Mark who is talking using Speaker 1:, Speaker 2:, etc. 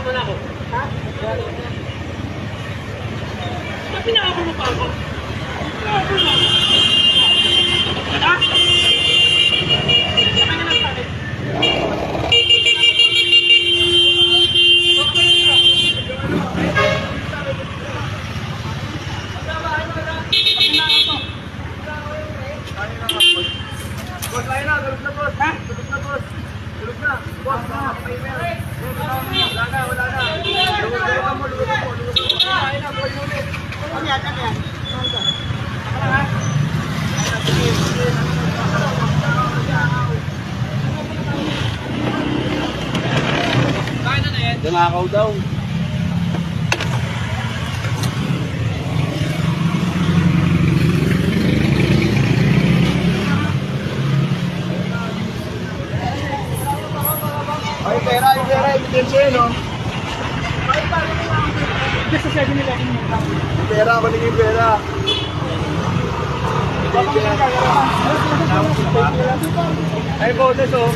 Speaker 1: mo na ako. Ha? Ba't pinakapal mo pa ako? Pinakapal mo ako. Ha? Saka na lang sa akin.
Speaker 2: Boss, ayun na, tulog na boss. Ha? Tulog na boss. Tulog na. Boss, wala na, wala na. Lugod mo. Ayun na, boss ulit. Ano yan?
Speaker 3: Dumakaw daw.
Speaker 2: Ay, pera, evidence yun, no?
Speaker 1: Just sa 7-Eleven mo.
Speaker 2: Pera, balik yung pera. Ay, bonus, oh.